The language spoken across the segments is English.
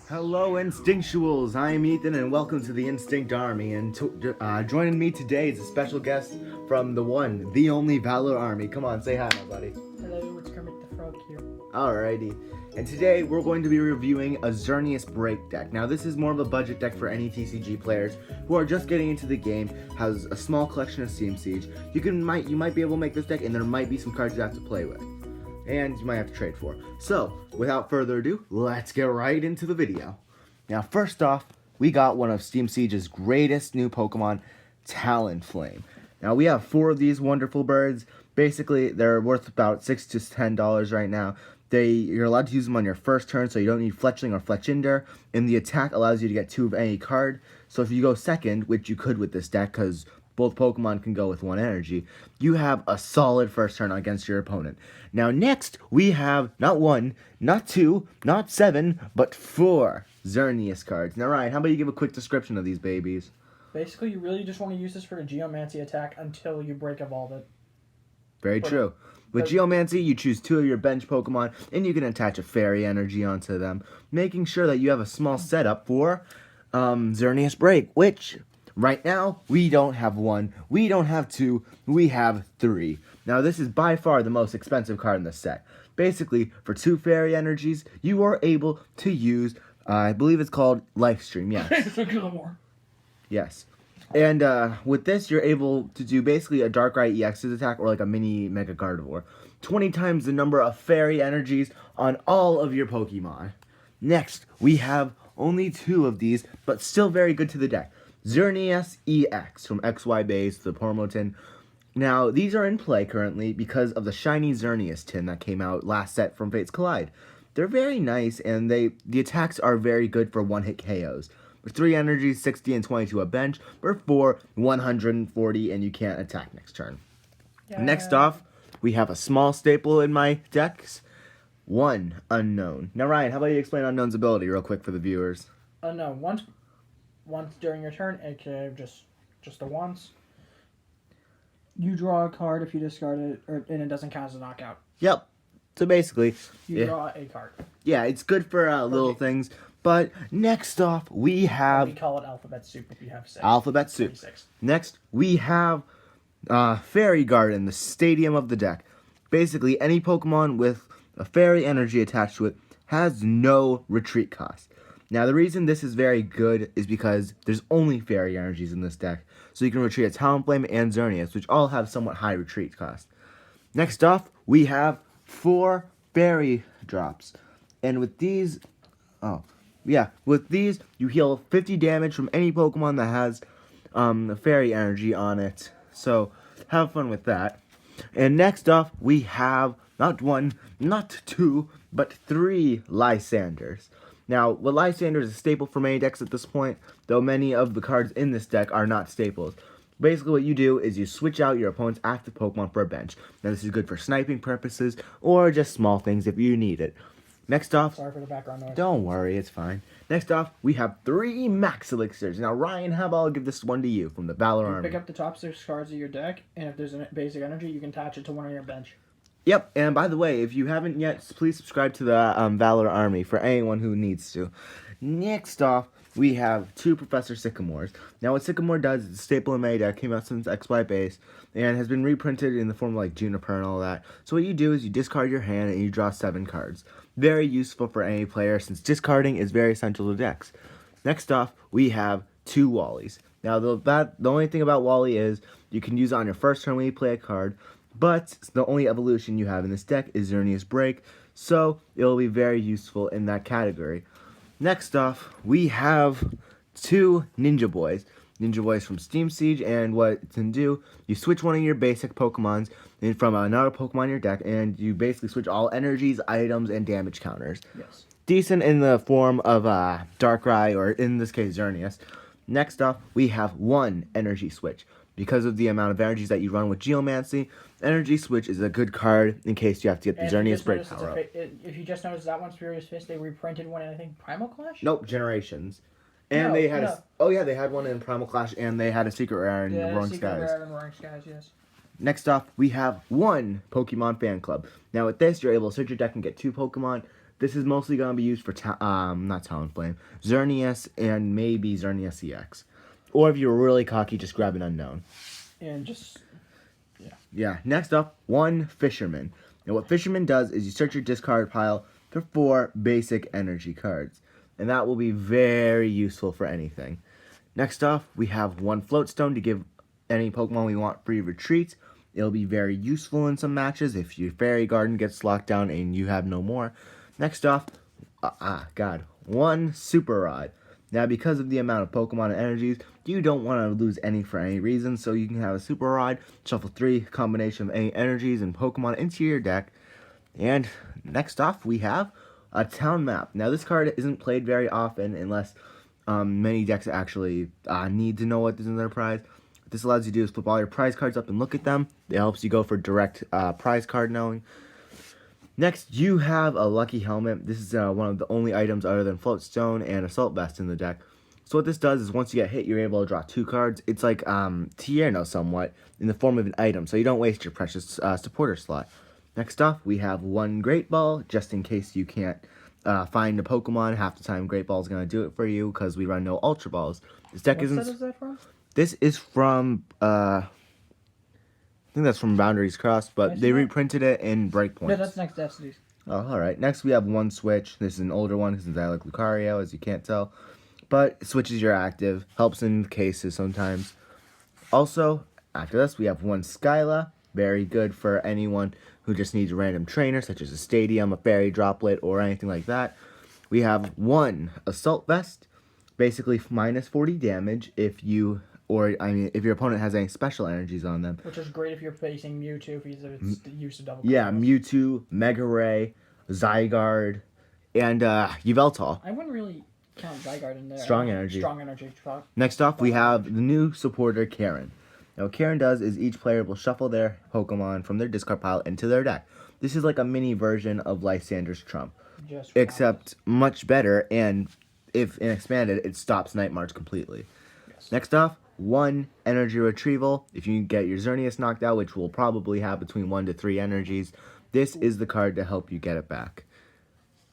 Hello, Instinctuals! I am Ethan, and welcome to the Instinct Army. And joining me today is a special guest from the one, the only Valor Army. Come on, say hi, my buddy. Hello, it's Kermit the Frog here. Alrighty. And today we're going to be reviewing a Xerneas break deck. Now, this is more of a budget deck for any TCG players who are just getting into the game. Has a small collection of Steam Siege. You might be able to make this deck, and there might be some cards you have to play with. And you might have to trade for. So, without further ado, let's get right into the video. Now, first off, we got one of Steam Siege's greatest new Pokemon, Talonflame. Now, we have 4 of these wonderful birds. Basically, they're worth about $6 to $10 right now. You're allowed to use them on your first turn, so you don't need Fletchling or Fletchinder. And the attack allows you to get 2 of any card. So if you go second, which you could with this deck, because both Pokemon can go with 1 energy, you have a solid first turn against your opponent. Now next, we have not 1, not 2, not 7, but 4 Xerneas cards. Now Ryan, how about you give a quick description of these babies? Basically, you really just want to use this for a Geomancy attack until you break Evolve it. Very true. With Geomancy, you choose 2 of your bench Pokemon, and you can attach a Fairy Energy onto them, making sure that you have a small setup for Xerneas Break, which right now, we don't have 1, we don't have 2, we have 3. Now, this is by far the most expensive card in the set. Basically, for 2 Fairy Energies, you are able to use, I believe it's called Lifestream, yes. Yes. And with this, you're able to do basically a Darkrai EX's attack or like a mini Mega Gardevoir. 20 times the number of Fairy Energies on all of your Pokemon. Next, we have only 2 of these, but still very good to the deck. Xerneas EX from XY Base, the Pormotin. Now, these are in play currently because of the shiny Xerneas tin that came out last set from Fates Collide. They're very nice, and the attacks are very good for one-hit KOs. With 3 energies, 60 and 22 a bench, or 4, 140, and you can't attack next turn. Yeah. Next off, we have a small staple in my decks, 1 Unknown. Now, Ryan, how about you explain Unknown's ability real quick for the viewers? Unknown. Once during your turn, aka just the once, you draw a card if you discard it, and it doesn't count as a knockout. Yep. So basically, you draw a card. Yeah, it's good for little things. But next off, we have... We call it Alphabet Soup if you have 6. Alphabet Soup. 26. Next, we have Fairy Garden, the stadium of the deck. Basically, any Pokemon with a Fairy Energy attached to it has no retreat cost. Now, the reason this is very good is because there's only Fairy Energies in this deck. So you can retreat a Talonflame and Xerneas, which all have somewhat high retreat cost. Next off, we have 4 Fairy Drops. And with these... with these, you heal 50 damage from any Pokemon that has a Fairy Energy on it. So, have fun with that. And next off, we have not 1, not 2, but 3 Lysanders. Now, Lysander is a staple for many decks at this point, though many of the cards in this deck are not staples. Basically, what you do is you switch out your opponent's active Pokemon for a bench. Now, this is good for sniping purposes, or just small things if you need it. Next off... Sorry for the background noise. Don't worry, it's fine. Next off, we have 3 Max Elixirs. Now, Ryan, how about I'll give this one to you from the Valor Army. Pick up the top 6 cards of your deck, and if there's a basic energy, you can attach it to one on your bench. Yep, and by the way, if you haven't yet, please subscribe to the Valor Army for anyone who needs to. Next off, we have 2 Professor Sycamores. Now, what Sycamore does is a staple in my deck, came out since XY Base, and has been reprinted in the form of like Juniper and all that. So what you do is you discard your hand and you draw 7 cards. Very useful for any player since discarding is very essential to decks. Next off, we have 2 Wallies. Now, the only thing about Wally is you can use it on your first turn when you play a card, but the only evolution you have in this deck is Xerneas Break, so it'll be very useful in that category. Next off, we have 2 Ninja Boys. Ninja Boys from Steam Siege, and what it can do, you switch one of your basic Pokemons from another Pokemon in your deck, and you basically switch all energies, items, and damage counters. Yes. Decent in the form of Darkrai, or in this case, Xerneas. Next off, we have 1 Energy Switch. Because of the amount of energies that you run with Geomancy, Energy Switch is a good card in case you have to get the Xerneas Break power up. If you just noticed that one's Furious Fist, they reprinted one in, I think, Primal Clash? Nope, Generations. And they had they had one in Primal Clash, and they had a Secret Rare in Roaring Skies. Rare in Roaring Skies, yes. Next off, we have 1 Pokemon Fan Club. Now with this, you're able to search your deck and get 2 Pokemon. This is mostly going to be used for, not Talonflame, Xerneas, and maybe Xerneas EX. Or if you're really cocky, just grab an unknown. And just, Yeah, next up, one Fisherman. And what Fisherman does is you search your discard pile for 4 basic energy cards. And that will be very useful for anything. Next off, we have one Floatstone to give any Pokemon we want free retreats. It'll be very useful in some matches if your Fairy Garden gets locked down and you have no more. Next off, one Super Rod. Now, because of the amount of Pokemon and energies, you don't want to lose any for any reason, so you can have a Super Rod, shuffle 3 combination of any energies and Pokemon into your deck. And next off, we have a Town Map. Now, this card isn't played very often unless many decks actually need to know what is in their prize. What this allows you to do is flip all your prize cards up and look at them. It helps you go for direct prize card knowing. Next, you have a Lucky Helmet. This is one of the only items other than Floatstone and Assault Vest in the deck. So what this does is once you get hit, you're able to draw 2 cards. It's like Tierno somewhat in the form of an item, so you don't waste your precious supporter slot. Next up, we have one Great Ball, just in case you can't find a Pokemon. Half the time, Great Ball is going to do it for you because we run no Ultra Balls. This deck what isn't. set is that from? This is from. I think that's from Boundaries Crossed, but they reprinted it in Breakpoint. No, that's next Destiny's. Oh, alright. Next, we have one Switch. This is an older one since I like Lucario, as you can't tell. But switches your active, helps in cases sometimes. Also, after this, we have one Skyla. Very good for anyone who just needs a random trainer, such as a Stadium, a Fairy Droplet, or anything like that. We have one Assault Vest. Basically, minus 40 damage if you... if your opponent has any special energies on them. Which is great if you're facing Mewtwo, because it's used to double. Yeah, Mewtwo, Mega Ray, Zygarde, and Yveltal. I wouldn't really count Zygarde in there. Strong energy. Strong energy. Fuck. Next off, we have the new supporter, Karen. Now, what Karen does is each player will shuffle their Pokemon from their discard pile into their deck. This is like a mini version of Lysander's Trump. Except much better, and if expanded, it stops Night March completely. Yes. Next off, one energy retrieval. If you get your Xerneas knocked out, which will probably have between 1 to 3 energies, this is the card to help you get it back.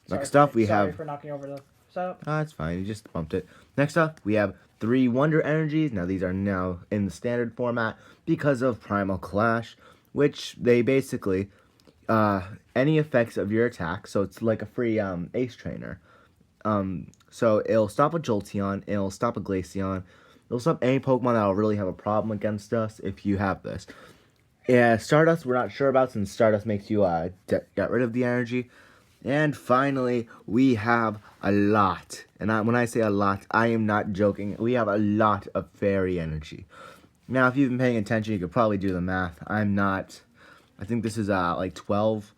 Next up, we have... Sorry for knocking over the setup. Oh, it's fine. You just bumped it. Next up, we have 3 Wonder Energies. Now, these are now in the standard format because of Primal Clash, which they basically... any effects of your attack, so it's like a free Ace Trainer. So it'll stop a Jolteon, it'll stop a Glaceon, it'll stop any Pokemon that will really have a problem against us if you have this. Yeah, Stardust we're not sure about since Stardust makes you get rid of the energy. And finally, we have a lot. And when I say a lot, I am not joking. We have a lot of Fairy Energy. Now, if you've been paying attention, you could probably do the math. I'm not. I think this is like 12.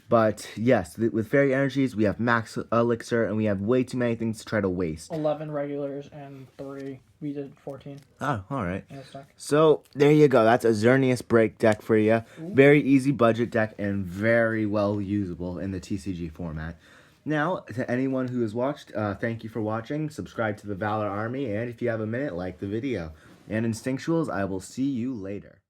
But yes, with Fairy Energies, we have Max Elixir, and we have way too many things to try to waste. 11 regulars and 3. We did 14. Oh, alright. Yeah, so, there you go. That's a Xerneas Break deck for you. Very easy budget deck and very well usable in the TCG format. Now, to anyone who has watched, thank you for watching. Subscribe to the Valor Army, and if you have a minute, like the video. And Instinctuals, I will see you later.